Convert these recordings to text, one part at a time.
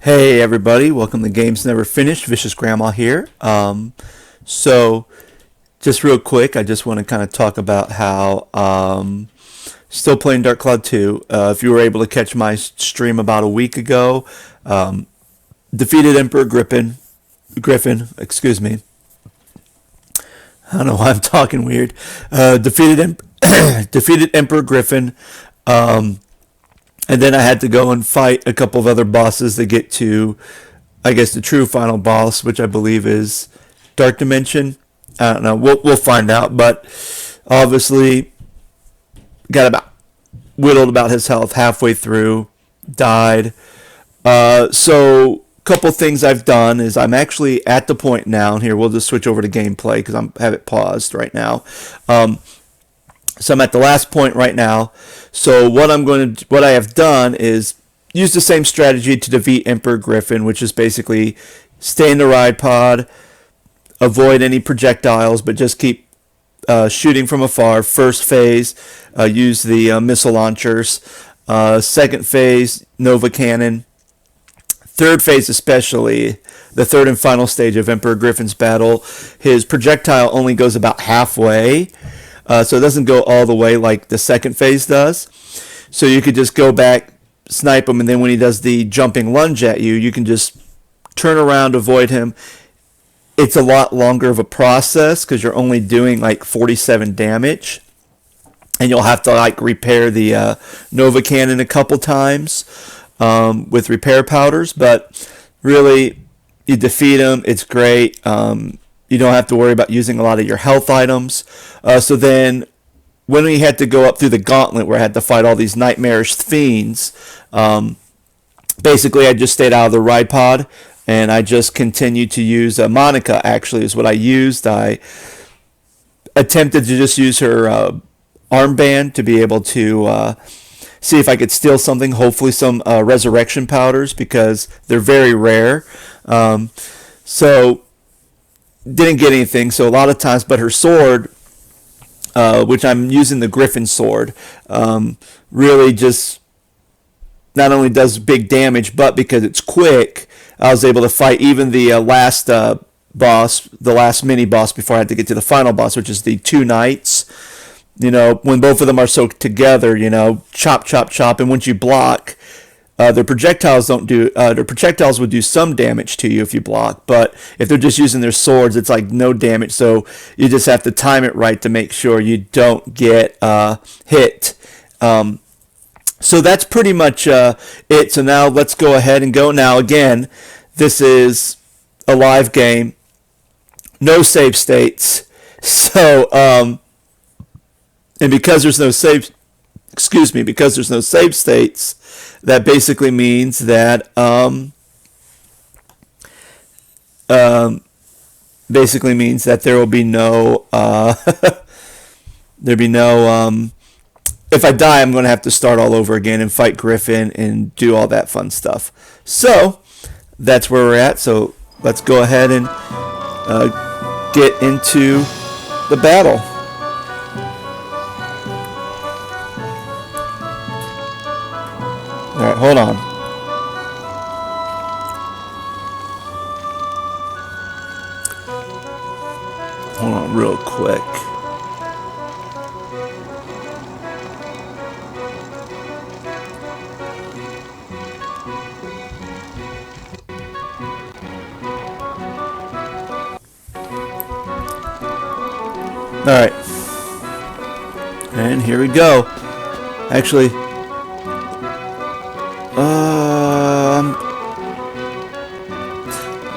Hey everybody, welcome to Games Never Finished. Vicious Grandma here. So just real quick, I just want to kind of talk about how still playing Dark Cloud 2. If you were able to catch my stream about a week ago, defeated Emperor Griffin, excuse me. I don't know why I'm talking weird. Defeated Emperor Griffin. And then I had to go and fight a couple of other bosses to get to, I guess, the true final boss, which I believe is Dark Dimension. I don't know. We'll find out. But obviously, got about whittled about his health halfway through, died. So a couple things I've done is I'm actually at the point now, and here we'll just switch over to gameplay because I have it paused right now. So I'm at the last point right now. So what I have done is use the same strategy to defeat Emperor Griffin, which is basically stay in the ride pod, avoid any projectiles, but just keep shooting from afar. First phase, use the missile launchers. Second phase, Nova Cannon. Third phase especially, the third and final stage of Emperor Griffin's battle, his projectile only goes about halfway. So it doesn't go all the way like the second phase does. So you could just go back, snipe him, and then when he does the jumping lunge at you, you can just turn around, avoid him. It's a lot longer of a process because you're only doing like 47 damage. And you'll have to like repair the Nova Cannon a couple times with repair powders. But really, you defeat him. It's great. You don't have to worry about using a lot of your health items. So then, when we had to go up through the gauntlet where I had to fight all these nightmarish fiends, basically I just stayed out of the ride pod and I just continued to use Monica, actually, is what I used. I attempted to just use her armband to be able to see if I could steal something, hopefully some resurrection powders, because they're very rare. So didn't get anything, so a lot of times, but her sword, which I'm using the Griffin sword, really just not only does big damage, but because it's quick, I was able to fight even the last boss, the last mini boss before I had to get to the final boss, which is the two knights. You know, when both of them are so together, you know, chop, chop, chop, and once you block, their projectiles would do some damage to you if you block, but if they're just using their swords, it's like no damage. So you just have to time it right to make sure you don't get hit. So that's pretty much it. So now let's go ahead and go. Now again, this is a live game, no save states. So and because there's no save states, that basically means that there will be no if I die, I'm going to have to start all over again and fight Griffin and do all that fun stuff. So that's where we're at. So let's go ahead and get into the battle. All right, hold on. Hold on real quick. All right. And here we go. Actually,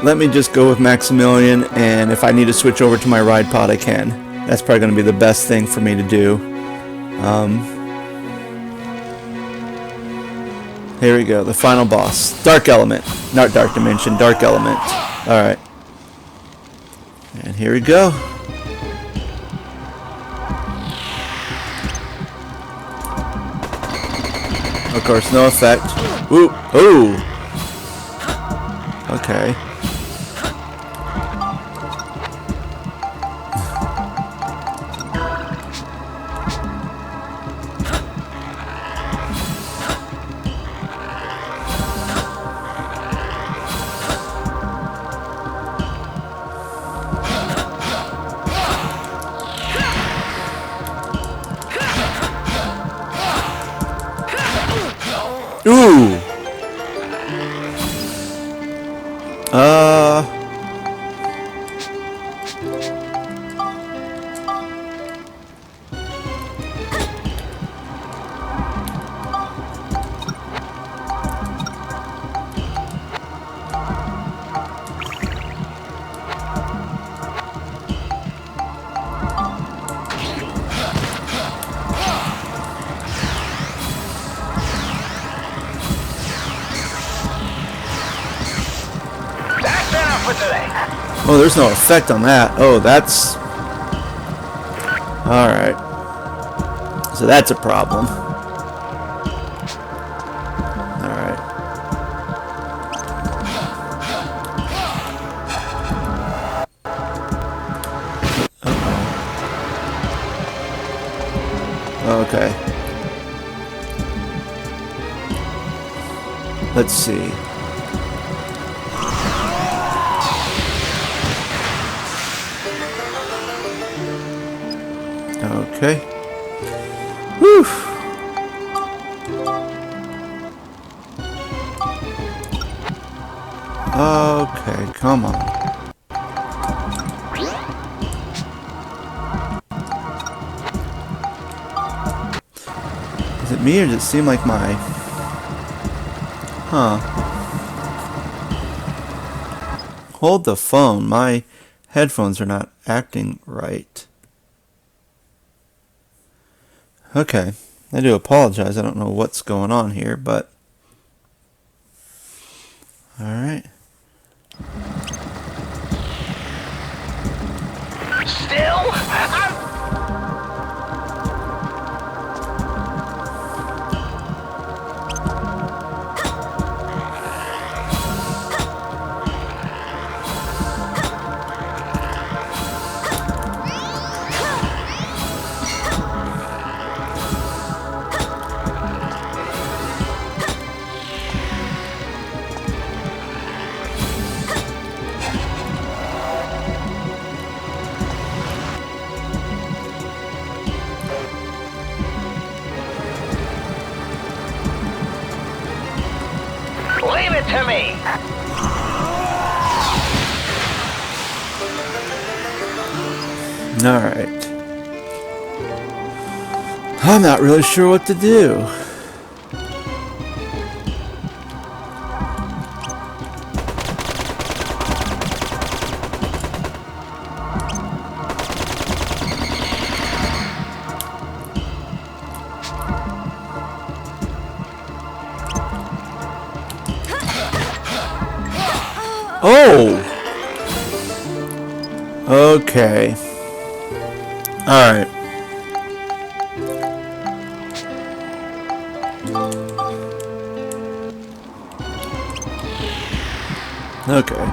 let me just go with Maximilian, and if I need to switch over to my ride pod, I can. That's probably going to be the best thing for me to do. Here we go, the final boss. Dark Element. Not Dark Dimension, Dark Element. Alright. And here we go. Of course, no effect. Ooh, ooh. Okay. Oh, there's no effect on that. Oh, that's... Alright. So that's a problem. Alright. Okay. Let's see. Okay. Whew. Okay, come on. Is it me or does it seem like my... Huh. Hold the phone. My headphones are not acting right. Okay. I do apologize. I don't know what's going on here, but... Alright. Still? Leave it to me! Alright. I'm not really sure what to do. Oh! Okay. Alright. Okay.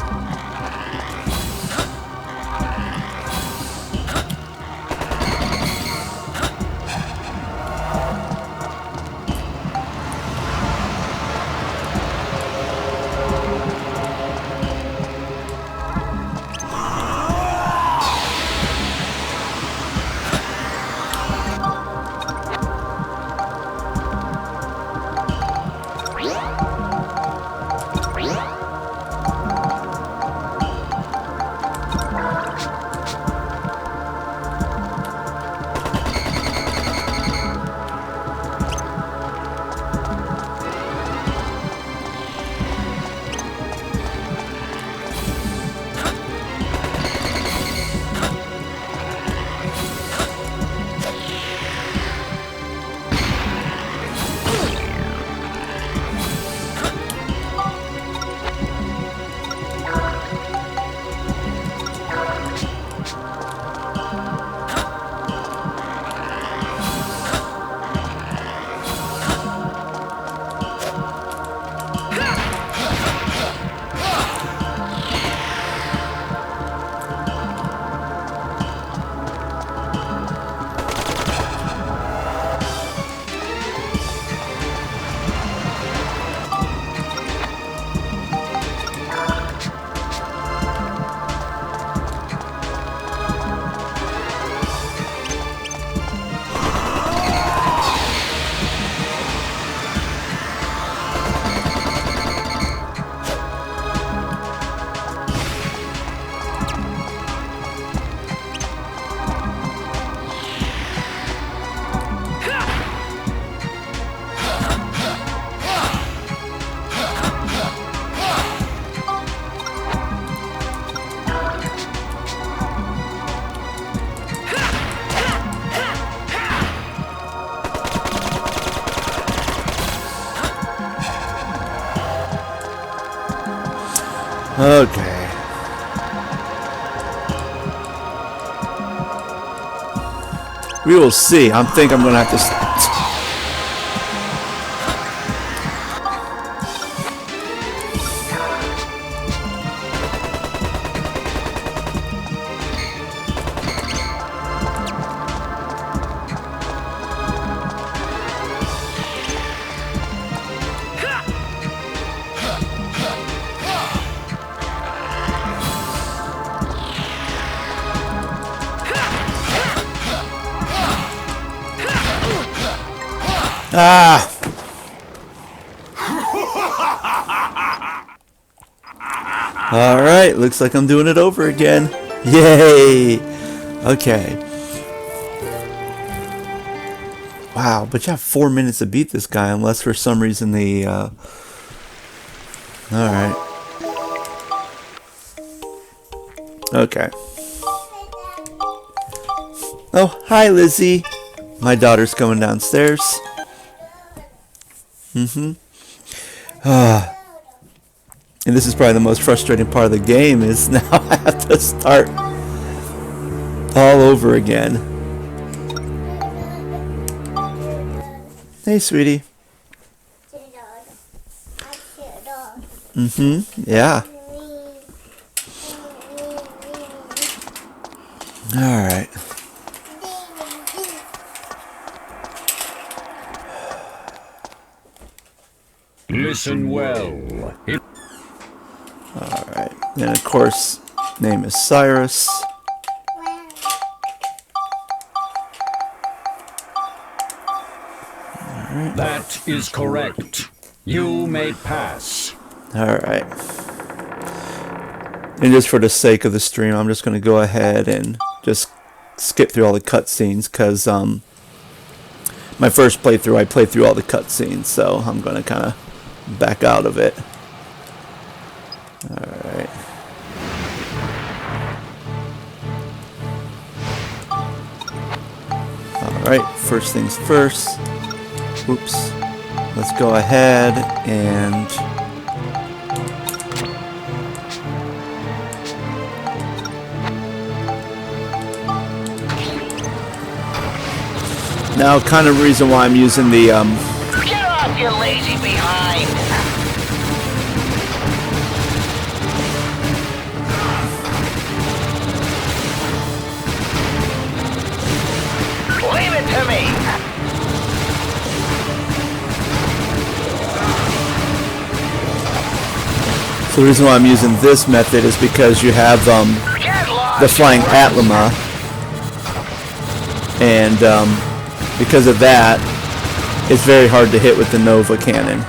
Okay. We will see. I think I'm gonna have to. Ah! Alright, looks like I'm doing it over again. Yay! Okay. Wow, but you have 4 minutes to beat this guy unless for some reason the... Alright. Okay. Oh, hi Lizzie! My daughter's coming downstairs. And this is probably the most frustrating part of the game is now I have to start all over again. Hey, sweetie. Yeah. Alright. Listen well. Alright. And of course, name is Cyrus. That is correct. You may pass. Alright. And just for the sake of the stream, I'm just going to go ahead and just skip through all the cutscenes because my first playthrough, I played through all the cutscenes, so I'm going to kind of back out of it. Alright. Alright, first things first. Oops. Let's go ahead and now kind of reason why I'm using the Get off, you lazy behind! Leave it to me! So the reason why I'm using this method is because you have Get lost, the flying you Atlama, and because of that, it's very hard to hit with the Nova cannon.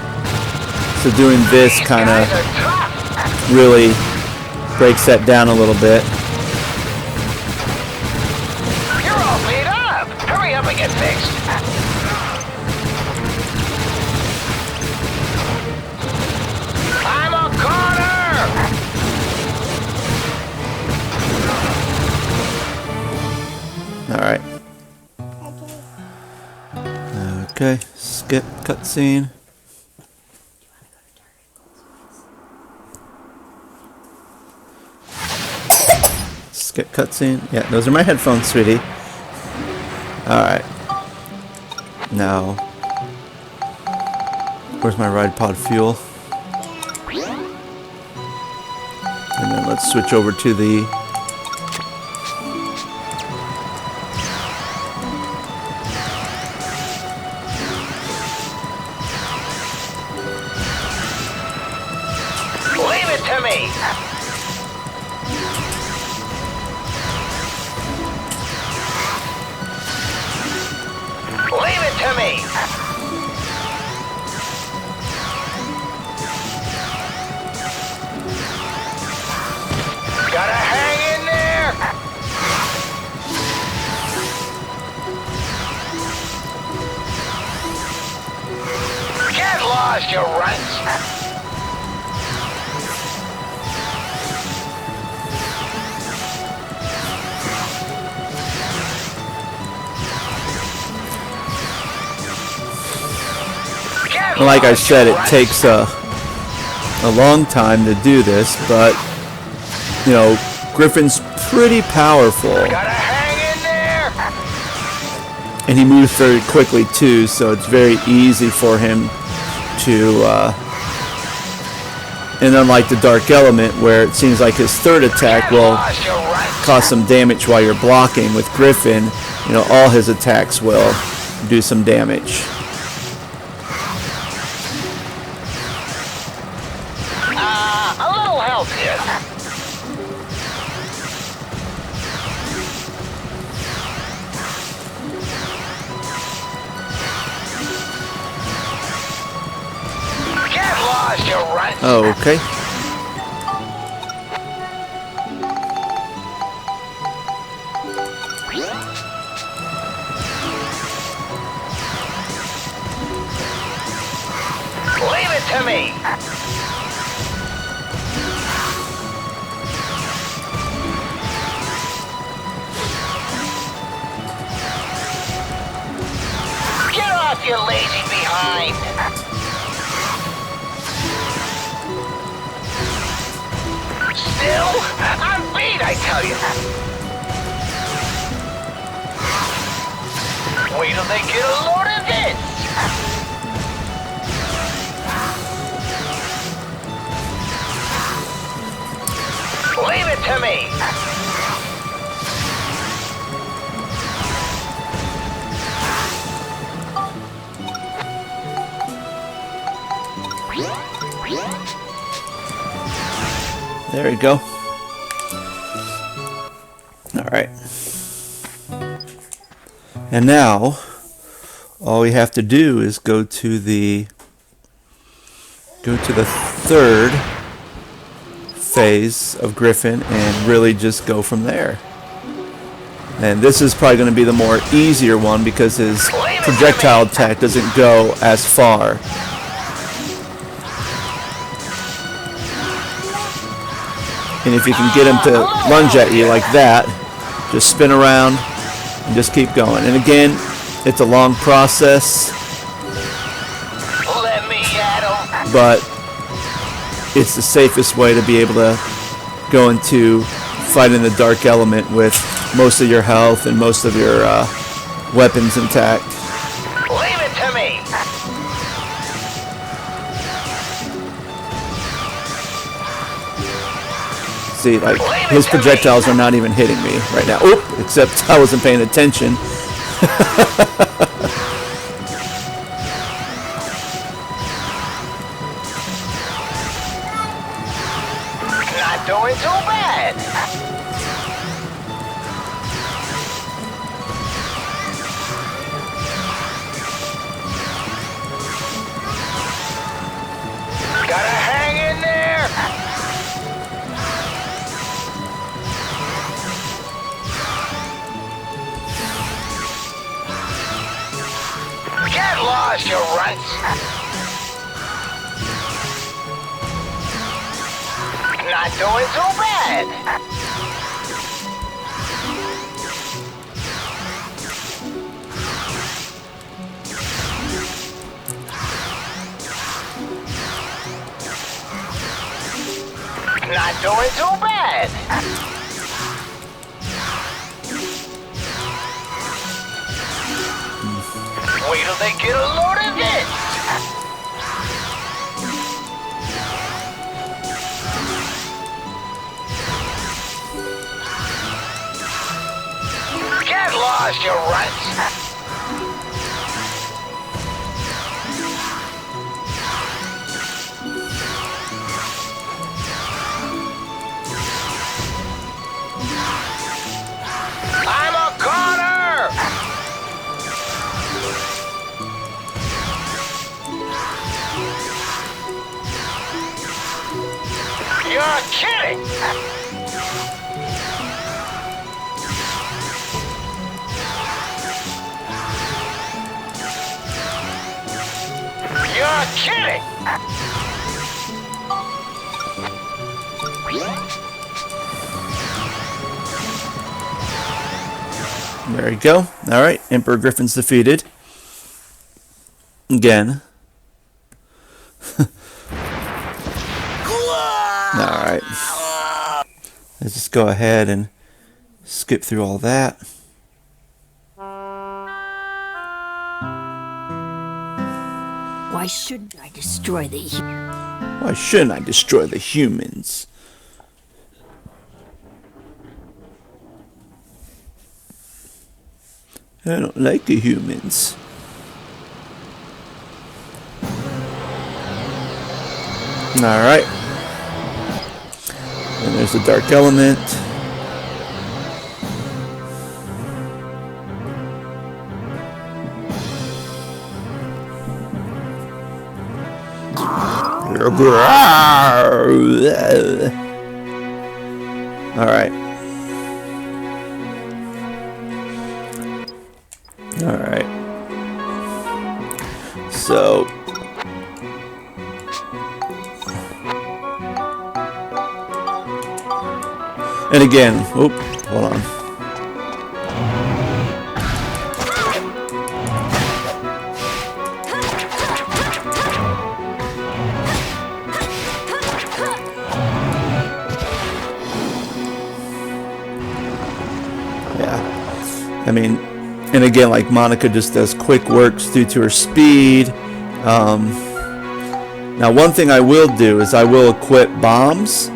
So doing this These kind guys of are tough. really breaks that down a little bit. You're all beat up! Hurry up and get fixed! I'm a corner! Alright. Okay, skip cutscene. Skip cutscene. Yeah, those are my headphones, sweetie. Alright. Now, where's my ride pod fuel? And then let's switch over to the Leave it to me! Leave it to me! Gotta hang in there! Get lost, you runts! like I said, it takes a long time to do this, but you know, Griffin's pretty powerful. Gotta hang in there! and he moves very quickly too, so it's very easy for him to, and unlike the Dark Element, where it seems like his third attack will cause some damage while you're blocking, with Griffin, you know, all his attacks will do some damage. A little help here. Get lost, you runt. Oh, okay. Leave it to me. Get off, you lazy behind. Still, I'm beat, I tell you. Wait till they get a load of this. Leave it to me. There you go. All right. And now, all we have to do is go to the third phase of Griffin and really just go from there. And this is probably going to be the more easier one because his projectile attack doesn't go as far. And if you can get him to lunge at you like that, just spin around and just keep going. And again, it's a long process, Let me at him. but it's the safest way to be able to go into fighting the Dark Element with most of your health and most of your weapons intact. Leave it to me. See, like, his projectiles are not even hitting me right now. Oop, except I wasn't paying attention. Not doing too bad. Gotta hang in there. Get lost, you runts. Not doing too bad. Not doing too bad. Wait till they get a load of this. Get lost, you runts. I'm a corner. You're kidding. You're kidding. There you go. All right, Emperor Griffin's defeated. Again. All right. Let's just go ahead and skip through all that. Why shouldn't I destroy the Why shouldn't I destroy the humans? I don't like the humans. Alright. And there's the dark element. Alright. Alright. So and again, hold on. Yeah. I mean, and again, like Monica just does quick works due to her speed. Now, one thing I will do is I will equip bombs.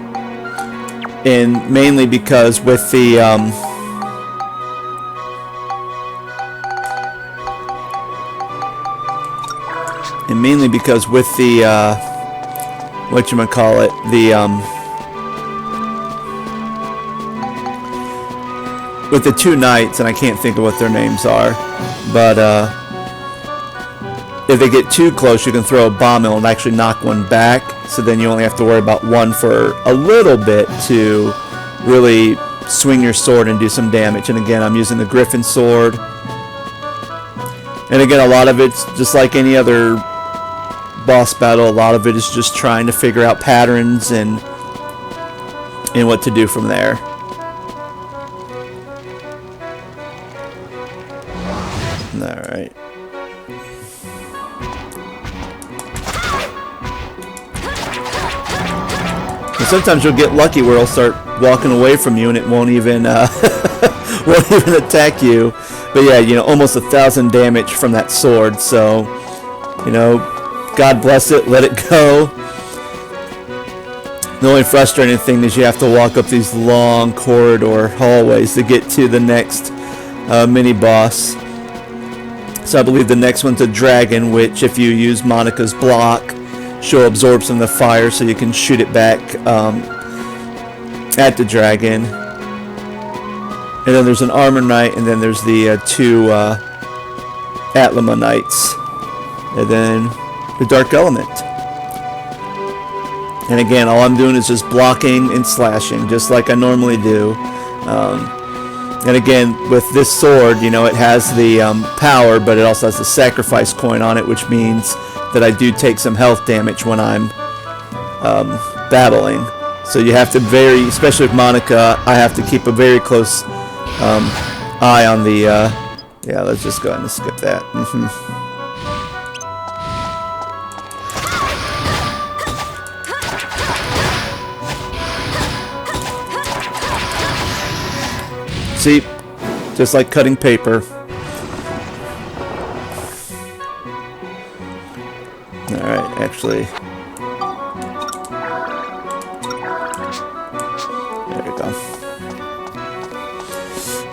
And mainly because with the whatchamacallit, with the two knights, and I can't think of what their names are, but if they get too close, you can throw a bomb and it'll actually knock one back. So then you only have to worry about one for a little bit to really swing your sword and do some damage. And again, I'm using the Griffin sword. And again, a lot of it's just like any other boss battle. A lot of it is just trying to figure out patterns and what to do from there. Alright. And sometimes you'll get lucky where it'll start walking away from you and it won't even won't even attack you. But yeah, you know, almost 1,000 damage from that sword. So, you know, God bless it, let it go. The only frustrating thing is you have to walk up these long corridor hallways to get to the next mini boss. So I believe the next one's a dragon, which if you use Monica's block, she'll absorb some of the fire so you can shoot it back at the dragon. And then there's an armor knight, and then there's the two Atlama knights. And then the dark element. And again, all I'm doing is just blocking and slashing, just like I normally do. And again, with this sword, you know, it has the power, but it also has the sacrifice coin on it, which means that I do take some health damage when I'm battling. So you have to especially with Monica, I have to keep a very close eye on the, yeah, let's just go ahead and skip that. See, just like cutting paper. Alright, actually. There we go.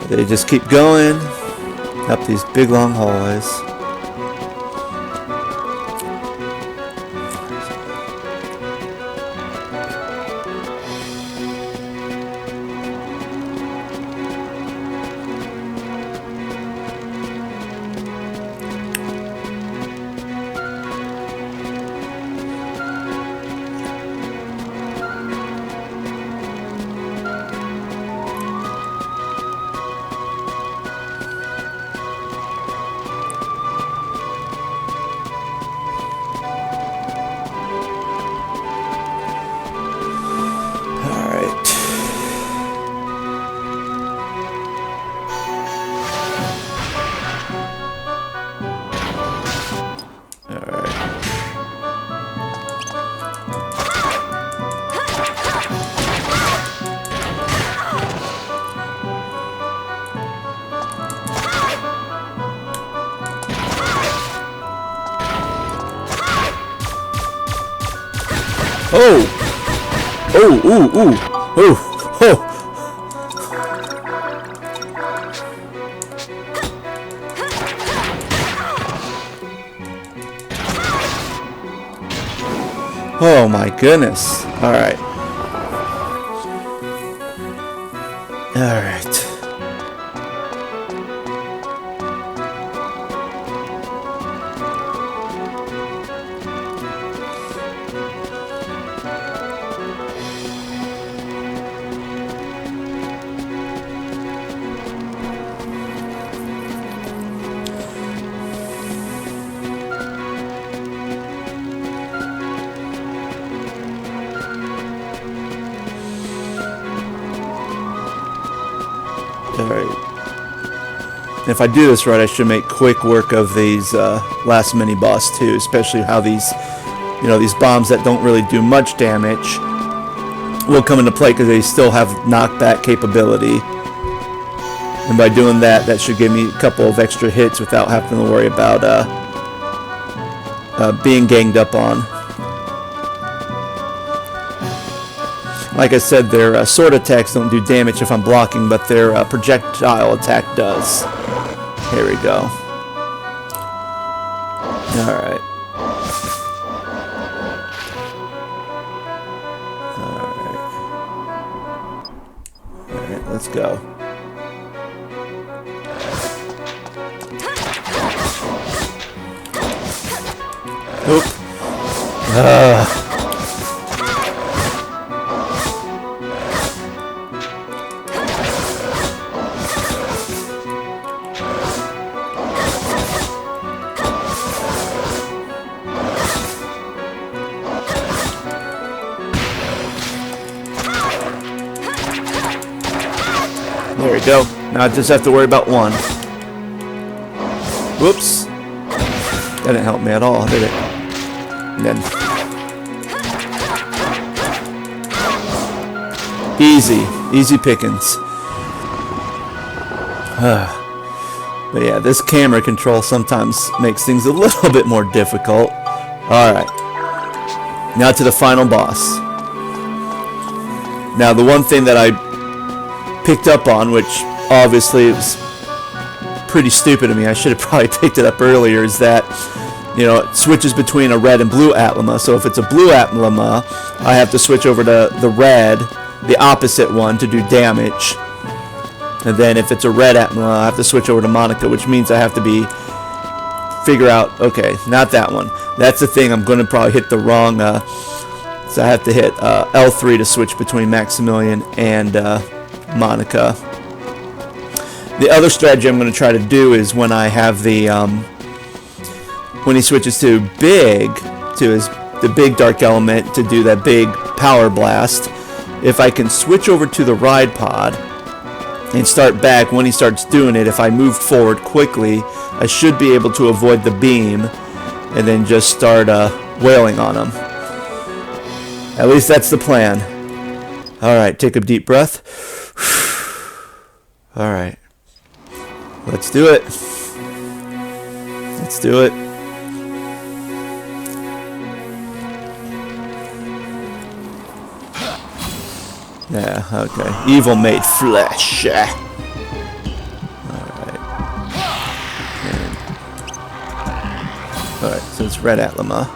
They just keep going up these big long hallways. Oh! Oh, ooh, ooh, ooh, oh! Oh my goodness. Alright. Alright. Alright. If I do this right, I should make quick work of these last mini boss too, especially how these, you know, these bombs that don't really do much damage will come into play because they still have knockback capability. And by doing that, that should give me a couple of extra hits without having to worry about being ganged up on. Like I said, their sword attacks don't do damage if I'm blocking, but their projectile attack does. Here we go. Alright. Alright, let's go. Oop. There we go. Now I just have to worry about one. Whoops. That didn't help me at all, did it? And then easy pickings. But yeah, this camera control sometimes makes things a little bit more difficult. Alright. Now to the final boss. Now the one thing that I picked up on, which obviously was pretty stupid of me, I should have probably picked it up earlier, is that, you know, it switches between a red and blue Atlama. So if it's a blue Atlama, I have to switch over to the red, the opposite one, to do damage. And then if it's a red Atlama, I have to switch over to Monica, which means I have to figure out, okay, not that one. That's the thing, I'm going to probably hit the wrong, so I have to hit L3 to switch between Maximilian and Monica. The other strategy I'm going to try to do is when I have the when he switches to big, to the big dark element, to do that big power blast, if I can switch over to the ride pod and start back when he starts doing it, if I move forward quickly, I should be able to avoid the beam and then just start wailing on him. At least that's the plan. Alright, take a deep breath. Alright. Let's do it. Let's do it. Yeah, okay. Evil made flesh. Alright. Alright, so it's red Atlama.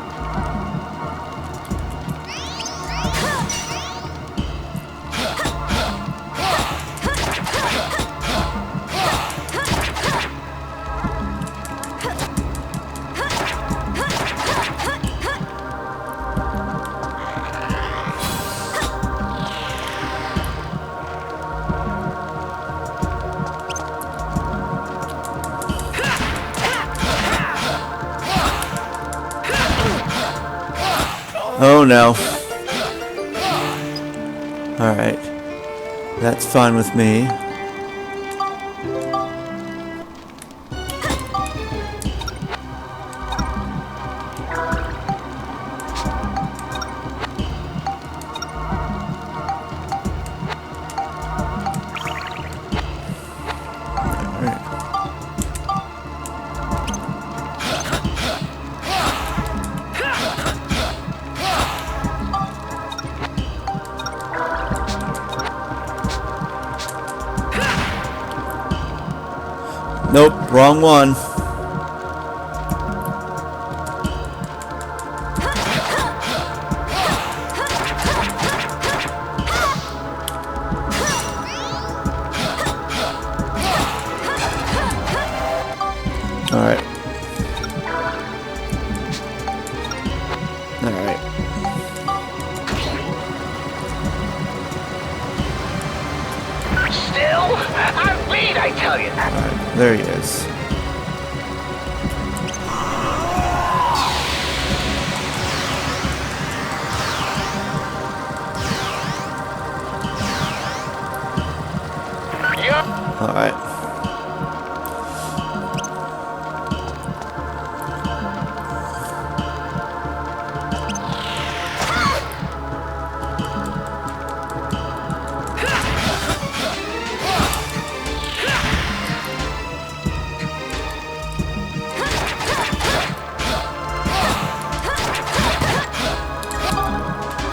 Oh no. Alright. That's fine with me. Nope, wrong one. Alright. Alright. Still? I'm beat, I tell you. Alright, there he is. Yup. Alright.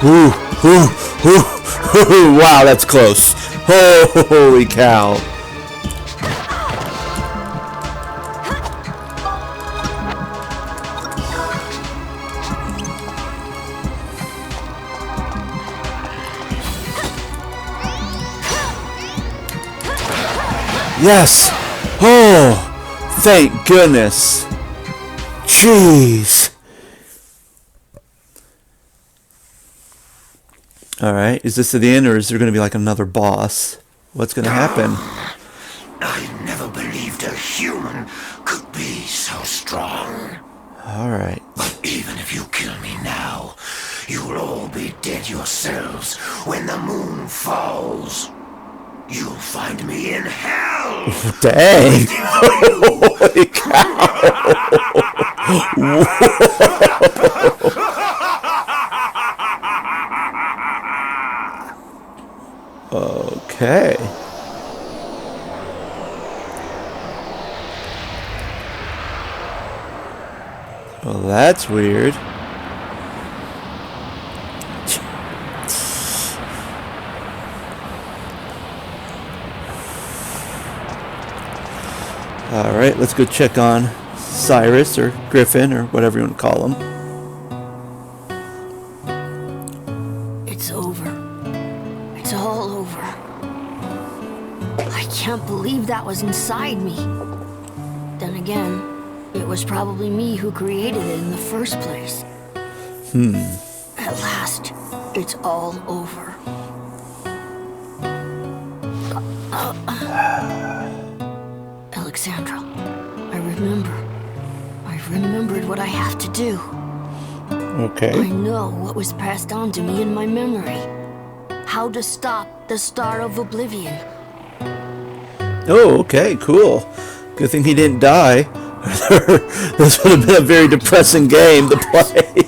Ooh, ooh, ooh, ooh, wow, that's close. Holy cow. Yes. Oh, thank goodness. Jeez. Alright, is this at the end or is there going to be like another boss? What's going to happen? I never believed a human could be so strong. Alright. But even if you kill me now, you'll all be dead yourselves when the moon falls. You'll find me in hell. Dang. Holy cow. Okay. Well, that's weird. Alright, let's go check on Cyrus or Griffin or whatever you want to call him. It's over. It's all over. I can't believe that was inside me. Then again, it was probably me who created it in the first place. At last, it's all over. Alexandra, I remembered what I have to do. Okay. I know what was passed on to me in my memory. How to stop the Star of Oblivion. Oh, okay, cool. Good thing he didn't die. This would have been a very depressing game to play.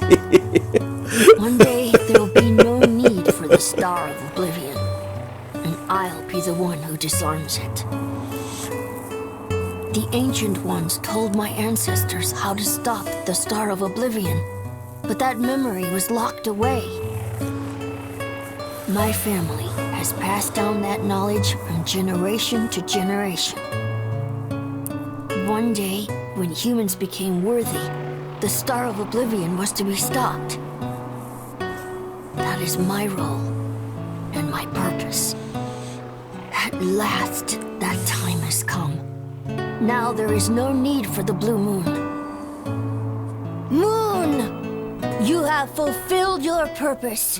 One day, there'll be no need for the Star of Oblivion. And I'll be the one who disarms it. The Ancient Ones told my ancestors how to stop the Star of Oblivion, but that memory was locked away. My family has passed down that knowledge from generation to generation. One day, when humans became worthy, the Star of Oblivion was to be stopped. That is my role and my purpose. At last, that time has come. Now there is no need for the blue moon. Moon! You have fulfilled your purpose.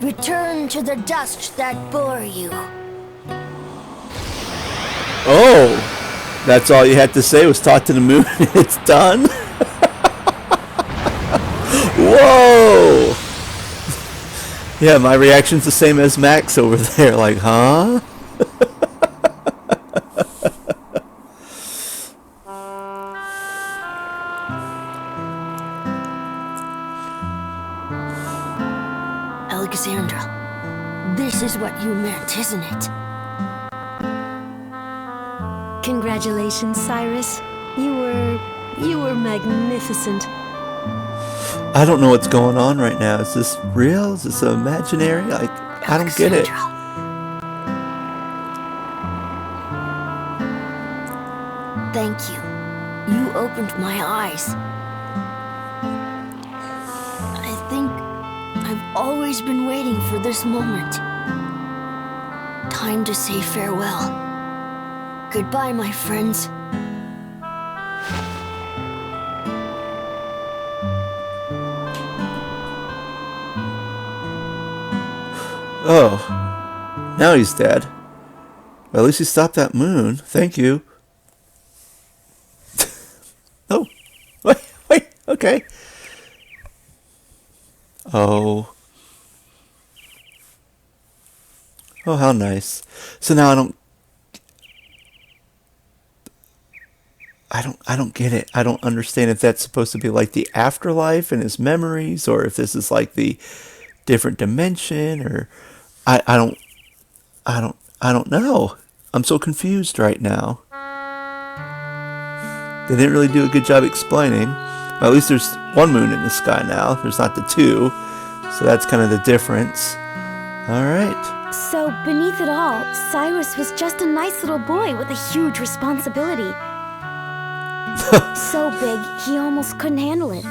Return to the dust that bore you. Oh, that's all you had to say was talk to the moon and it's done? Whoa! Yeah, my reaction's the same as Max over there, like, huh? Alexandra, this is what you meant, isn't it? Congratulations, Cyrus. You were magnificent. I don't know what's going on right now. Is this real? Is this imaginary? Like, I don't get it. Thank opened my eyes. I think I've always been waiting for this moment. Time to say farewell. Goodbye, my friends. Oh, now he's dead. Well, at least he stopped that moon. Thank you. Oh, wait, okay. Oh. Oh, how nice. So now I don't get it. I don't understand if that's supposed to be like the afterlife and his memories, or if this is like the different dimension, or I don't know. I'm so confused right now. They didn't really do a good job explaining. Well, at least there's one moon in the sky now. There's not the two. So that's kind of the difference. All right. So, beneath it all, Cyrus was just a nice little boy with a huge responsibility. So big, he almost couldn't handle it.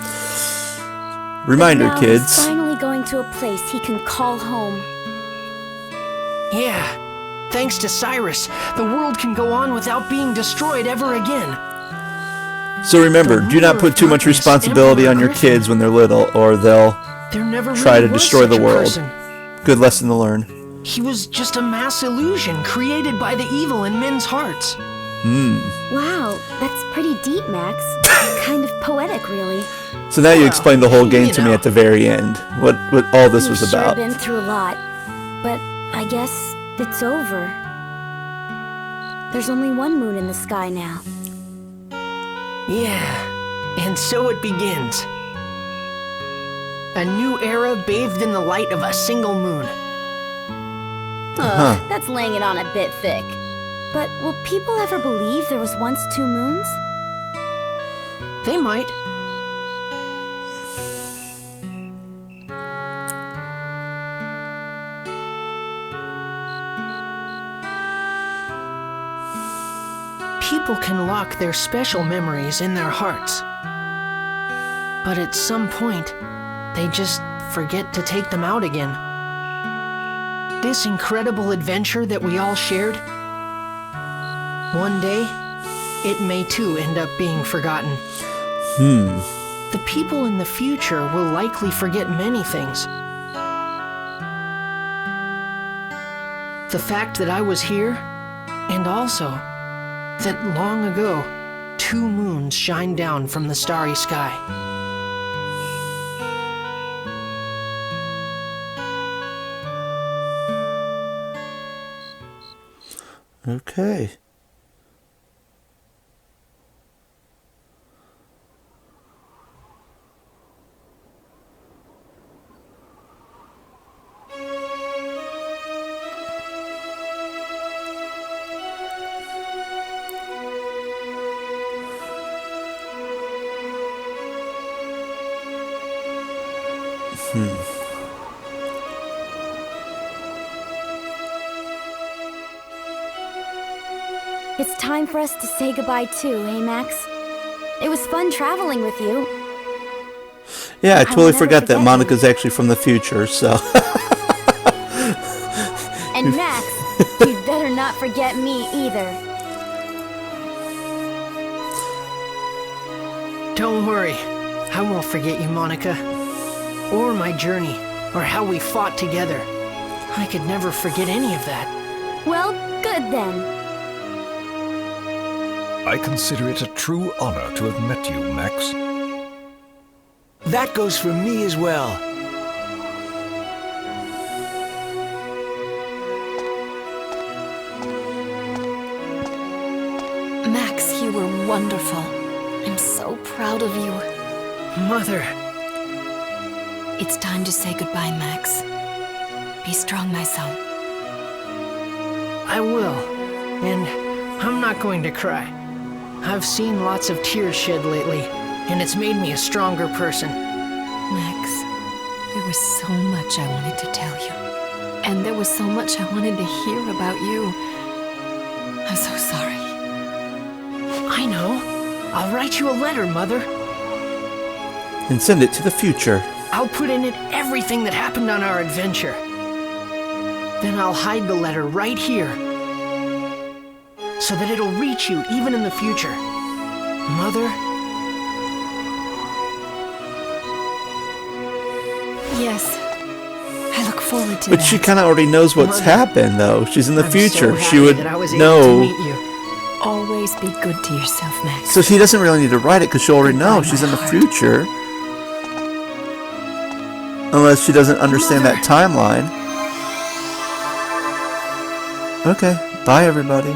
Reminder, But now kids. He's finally going to a place he can call home. Yeah. Thanks to Cyrus, the world can go on without being destroyed ever again. So remember, do not put too much responsibility on your kids when they're little, or they'll There never try really to was destroy such the a world. person. Good lesson to learn. He was just a mass illusion created by the evil in men's hearts. Wow, that's pretty deep, Max. Kind of poetic, really. So now you Well, explained the whole game you to me know. at the very end. What all this was We've sure about. been through a lot, but I guess it's over. There's only one moon in the sky now. Yeah, and so it begins. A new era bathed in the light of a single moon. Ugh, that's laying it on a bit thick. But will people ever believe there was once two moons? They might. People can lock their special memories in their hearts. But at some point, they just forget to take them out again. This incredible adventure that we all shared, one day, it may too end up being forgotten. The people in the future will likely forget many things. The fact that I was here, and also that long ago, two moons shined down from the starry sky. Okay. It's time for us to say goodbye too, hey Max? It was fun traveling with you. Yeah, I will totally never forgot that forget Monica's actually from the future, so. And Max, you'd better not forget me either. Don't worry, I won't forget you, Monica. Or my journey, or how we fought together. I could never forget any of that. Well, good then. I consider it a true honor to have met you, Max. That goes for me as well. Max, you were wonderful. I'm so proud of you. Mother, It's time to say goodbye, Max. Be strong, my son. I will. And I'm not going to cry. I've seen lots of tears shed lately, and it's made me a stronger person. Max, there was so much I wanted to tell you. And there was so much I wanted to hear about you. I'm so sorry. I know. I'll write you a letter, Mother. And send it to the future. I'll put in it everything that happened on our adventure. Then I'll hide the letter right here, so that it'll reach you even in the future. Mother? Yes. I look forward to But that. she kind of already knows what's Mother, happened, though. She's in the I'm future. so She happy would that I was able know. to meet you. Always be good to yourself, Max. So she doesn't really need to write it because she already Goodbye, knows she's in the my heart. future. Unless she doesn't understand that timeline. Okay. Bye, everybody.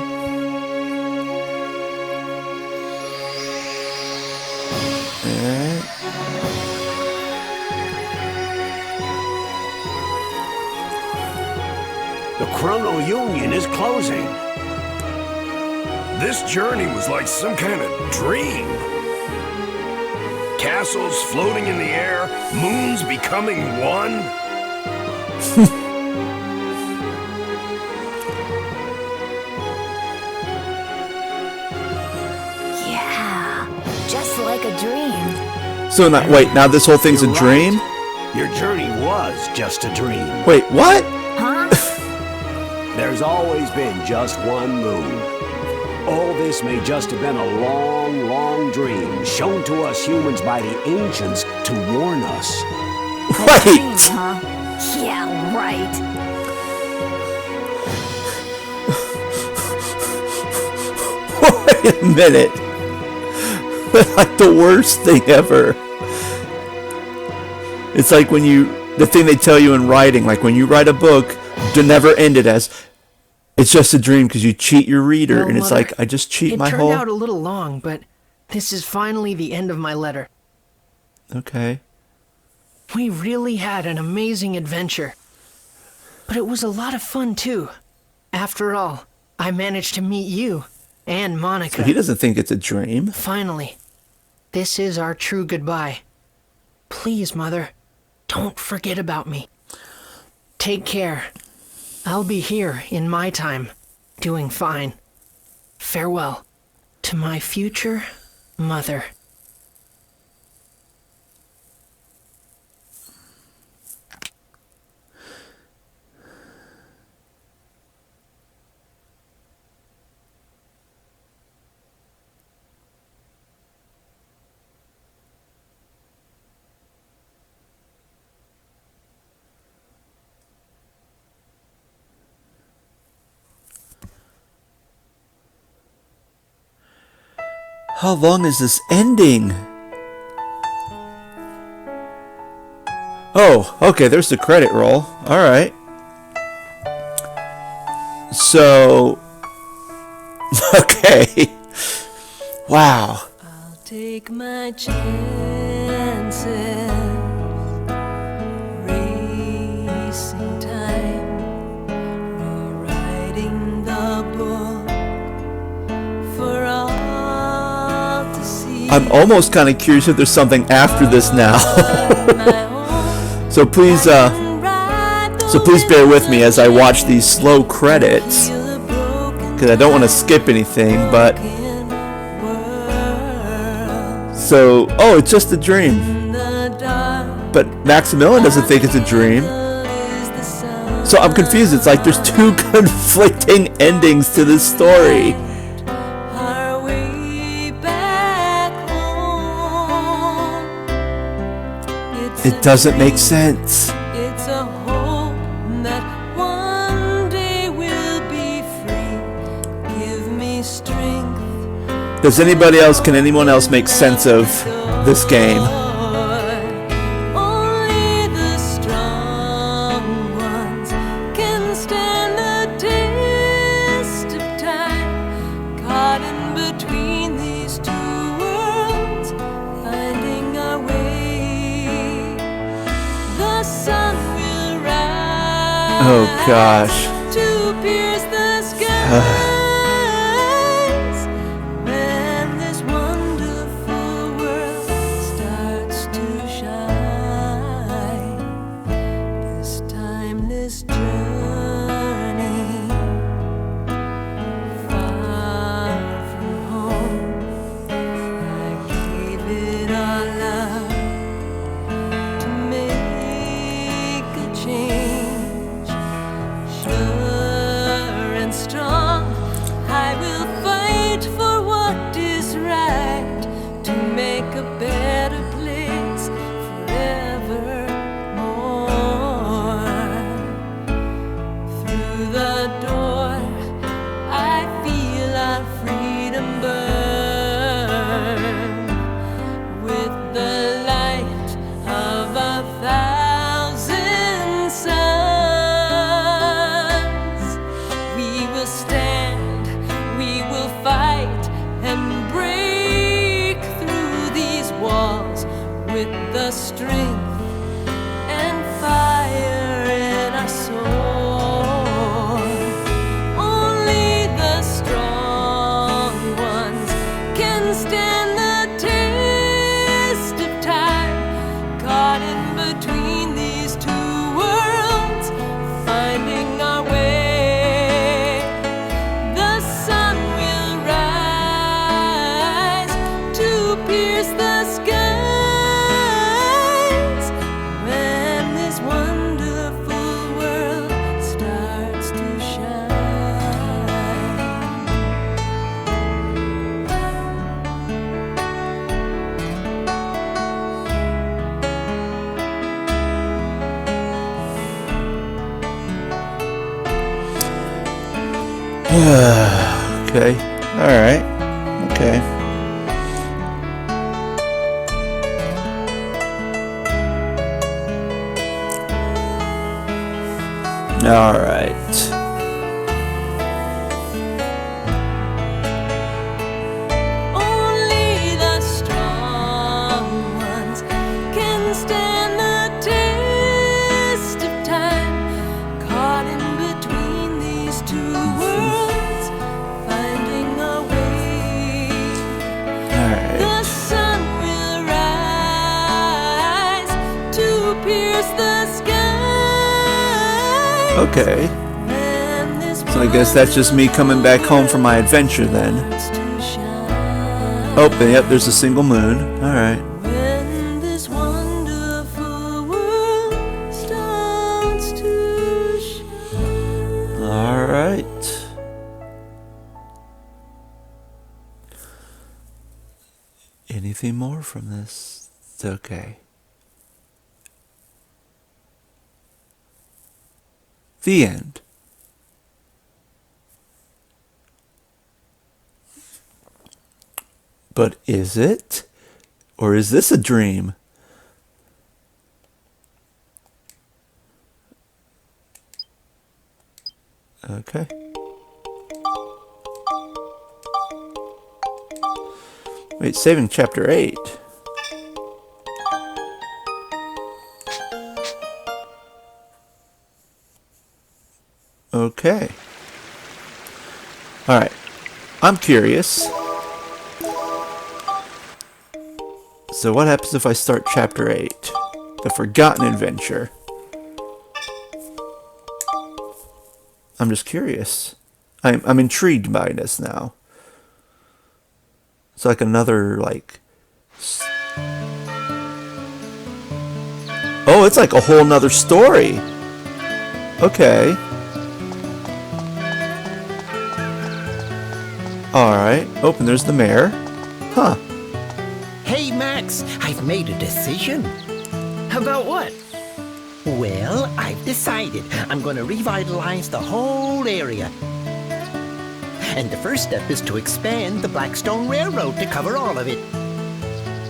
Alright. The Chrono Union is closing. This journey was like some kind of dream. Castles floating in the air, moons becoming one. Yeah, just like a dream. So now, wait, now this whole thing's a You're dream? right. Your journey was just a dream. Wait, what? Huh? There's always been just one moon. All this may just have been a long, long dream shown to us humans by the ancients to warn us. Wait! Huh? Yeah, right. Wait a minute. Like the worst thing ever. It's like when the thing they tell you in writing, like when you write a book, to never end it as, it's just a dream because you cheat your reader. Well, And it's Mother, like, I just cheat my It whole... turned out a little long, but this is finally the end of my letter. Okay. We really had an amazing adventure. But it was a lot of fun, too. After all, I managed to meet you and Monica. So he doesn't think it's a dream. Finally, this is our true goodbye. Please, Mother, don't forget about me. Take care. I'll be here in my time, doing fine. Farewell to my future mother. How long is this ending? Oh, okay, there's the credit roll. Alright. So... Okay. Wow. I'll take my chances, racing time, rewriting the book for all to see. I'm almost kind of curious if there's something after this now. So please bear with me as I watch these slow credits, because I don't want to skip anything, but... So, oh, it's just a dream. But Maximilian doesn't think it's a dream. So I'm confused. It's like there's two conflicting endings to this story. It doesn't make sense. It's a hope that one day we'll be free. Give me strength. Does can anyone else make sense of this game? Only the strong ones can stand the test of time. Caught in between these two worlds, finding our way. The sun will rise. Oh gosh. To pierce the skies. When this wonderful world starts to shine. This timeless journey far from home. the door, I feel our freedom burn with the light of 1,000 suns. We will stand, we will fight and break through these walls with the strength and fire in our soul. Only the strong ones can stand the test of time, caught in between these two worlds, finding our way. The sun will rise to pierce the skies when this wonderful world starts to shine. Okay. All right. Okay. All right. Only the strong ones can stand the test of time, caught in between these two worlds, finding a way. All right. The sun will rise to pierce the skies. Okay. When this So I guess that's just me coming back home from my adventure then. starts to shine. Oh, yep, there's a single moon. All right. When this wonderful world starts to shine. All right. Anything more from this? It's okay. The end. But is it? Or is this a dream? Okay. Wait, saving chapter 8. Okay. Alright. I'm curious. So what happens if I start chapter 8? The Forgotten Adventure. I'm just curious. I'm intrigued by this now. It's like another, like... Oh, it's like a whole nother story. Okay. Alright. Oh, and there's the mayor. Huh. Hey, Max, I've made a decision. About what? Well, I've decided I'm going to revitalize the whole area. And the first step is to expand the Blackstone Railroad to cover all of it.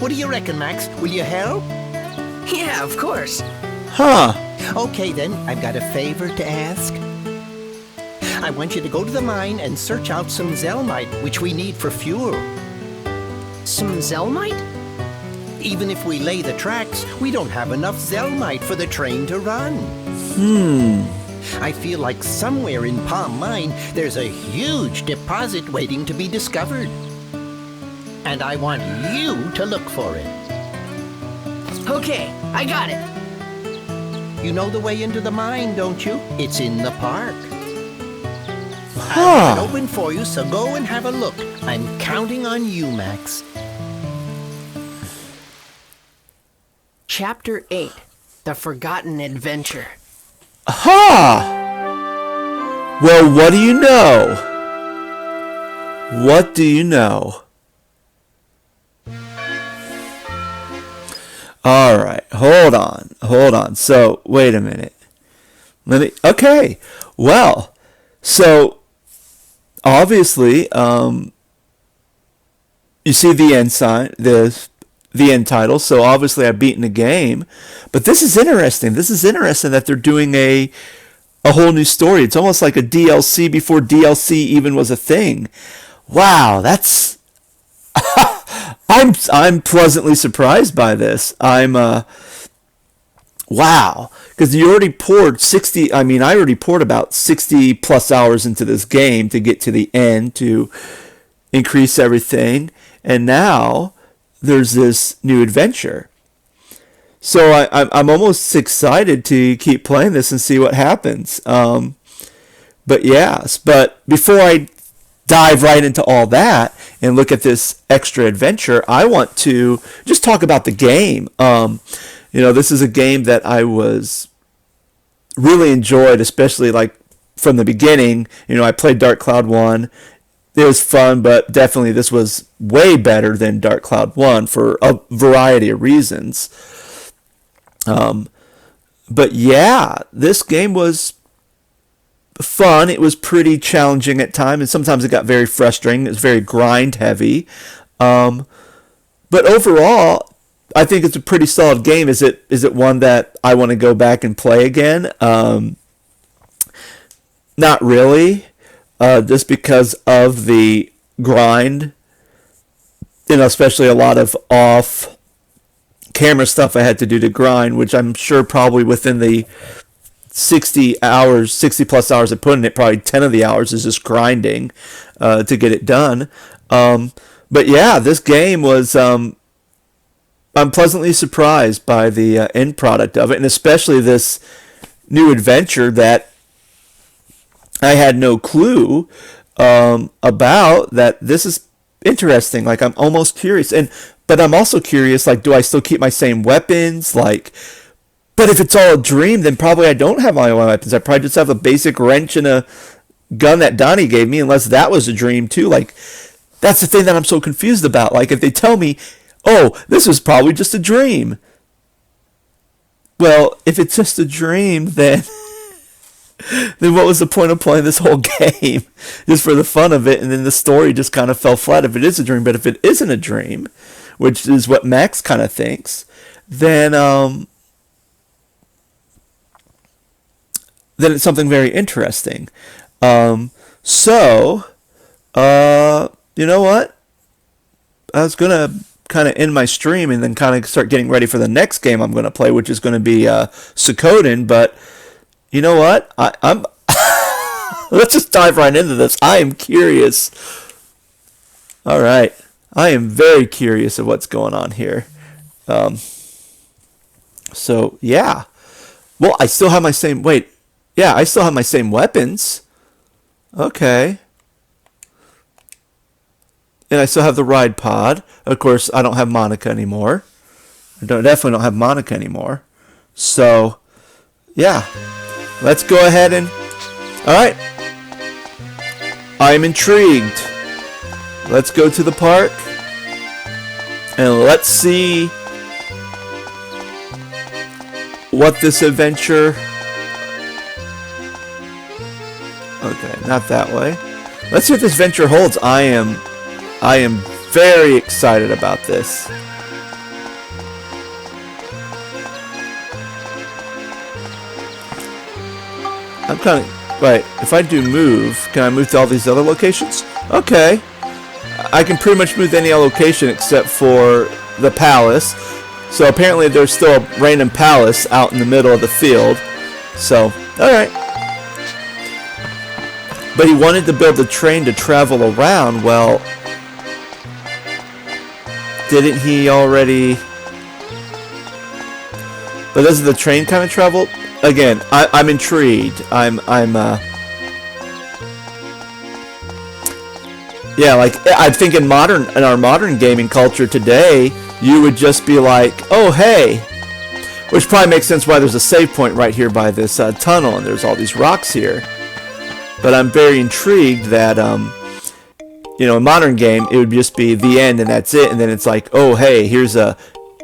What do you reckon, Max? Will you help? Yeah, of course. Huh. Okay, then, I've got a favor to ask. I want you to go to the mine and search out some Zelmite, which we need for fuel. Some Zelmite? Even if we lay the tracks, we don't have enough Zelmite for the train to run. I feel like somewhere in Palm Mine, there's a huge deposit waiting to be discovered. And I want you to look for it. Okay, I got it. You know the way into the mine, don't you? It's in the park. Huh. I'll leave it open for you, so go and have a look. I'm counting on you, Max. Chapter 8, The Forgotten Adventure. Aha! Well, what do you know? What do you know? Alright, hold on. So, wait a minute. Okay, well, So obviously, you see the end sign, the end title. So obviously, I've beaten the game. But this is interesting. This is interesting that they're doing a whole new story. It's almost like a DLC before DLC even was a thing. Wow, that's I'm pleasantly surprised by this. Wow, because you already poured 60. I mean, I already poured about 60 plus hours into this game to get to the end to increase everything, and now there's this new adventure. So I'm almost excited to keep playing this and see what happens. But before I dive right into all that and look at this extra adventure, I want to just talk about the game. This is a game that I was really enjoyed, especially like from the beginning. I played Dark Cloud 1. It was fun, but definitely this was way better than Dark Cloud 1 for a variety of reasons. But yeah, this game was fun. It was pretty challenging at times, and sometimes it got very frustrating. It was very grind heavy. But overall, I think it's a pretty solid game. Is it one that I want to go back and play again? Not really, just because of the grind, especially a lot of off camera stuff I had to do to grind, which I'm sure probably within the 60 plus hours I put in it, probably 10 of the hours is just grinding to get it done. But yeah, this game was, I'm pleasantly surprised by the end product of it, and especially this new adventure that I had no clue about. That this is interesting. Like, I'm almost curious, but I'm also curious. Like, do I still keep my same weapons? Like, but if it's all a dream, then probably I don't have my own weapons. I probably just have a basic wrench and a gun that Donnie gave me, unless that was a dream too. Like, that's the thing that I'm so confused about. Like, if they tell me, oh, this was probably just a dream. Well, if it's just a dream, then what was the point of playing this whole game? Just for the fun of it, and then the story just kind of fell flat if it is a dream. But if it isn't a dream, which is what Max kind of thinks, then it's something very interesting. So, you know what? I was going to kind of end my stream and then kind of start getting ready for the next game I'm going to play, which is going to be Suikoden. But you know what? I'm let's just dive right into this. I am curious. All right. I am very curious of what's going on here. So, yeah. Well, I still have my same... Wait. Yeah, I still have my same weapons. Okay. And I still have the ride pod. Of course, I don't have Monica anymore. Definitely don't have Monica anymore. So, yeah. Let's go ahead and... Alright. I'm intrigued. Let's go to the park. And let's see what this adventure... Okay, not that way. Let's see what this adventure holds. I am very excited about this. I'm kind of... Wait, if I do move, can I move to all these other locations? Okay. I can pretty much move to any other location except for the palace. So apparently there's still a random palace out in the middle of the field. So, alright. But he wanted to build a train to travel around. Well, didn't he already... But doesn't the train kind of travel? Again, I'm intrigued. Yeah, like, I think in our modern gaming culture today, you would just be like, oh, hey. Which probably makes sense why there's a save point right here by this tunnel, and there's all these rocks here. But I'm very intrigued that, in modern game, it would just be the end and that's it. And then it's like, oh, hey, here's a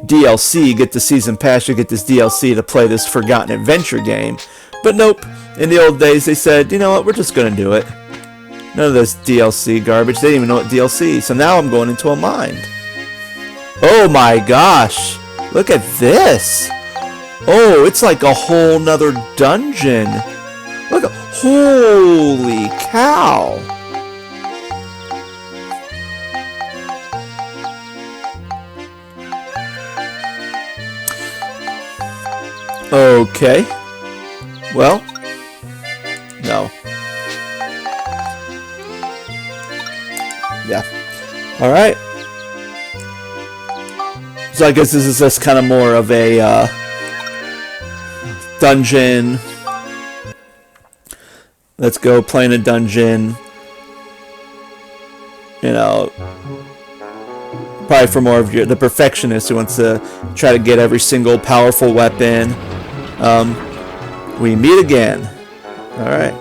DLC. Get the season pass. You get this DLC to play this Forgotten Adventure game. But nope. In the old days, they said, you know what, we're just going to do it. None of this DLC garbage. They didn't even know what DLC. So now I'm going into a mine. Oh my gosh. Look at this. Oh, it's like a whole nother dungeon. Look at, holy cow. Okay. Well, no. Yeah. All right. So I guess this is just kind of more of a dungeon. Let's go play in a dungeon. You know, probably for more of the perfectionist who wants to try to get every single powerful weapon. We meet again. All right.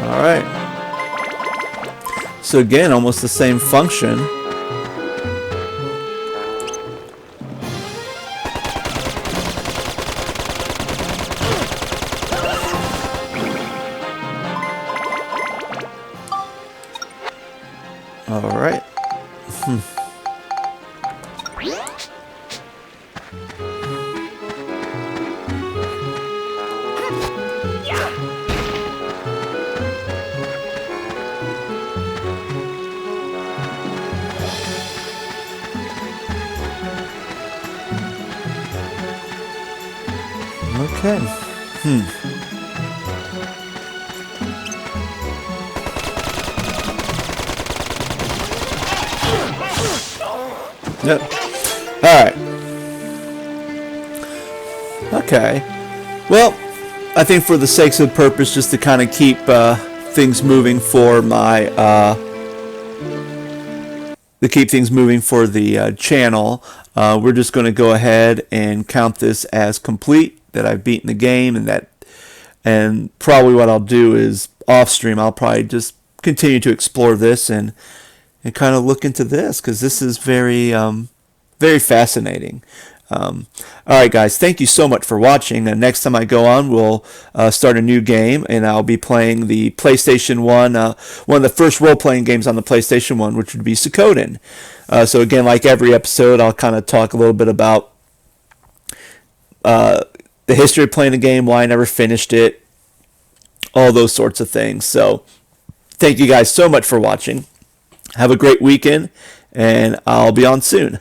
All right. So again, almost the same function. All right. Okay. Yep. Alright. Okay. Well, I think for the sakes of purpose, just to kind of keep things moving for my channel, we're just going to go ahead and count this as complete, that I've beaten the game, and probably what I'll do is off stream I'll probably just continue to explore this and kind of look into this, because this is very very fascinating. Alright guys, thank you so much for watching, and next time I go on we'll start a new game, and I'll be playing the PlayStation 1, one of the first role-playing games on the PlayStation 1, which would be Suikoden. So again, like every episode, I'll kind of talk a little bit about the history of playing the game, why I never finished it, all those sorts of things. So thank you guys so much for watching. Have a great weekend, and I'll be on soon.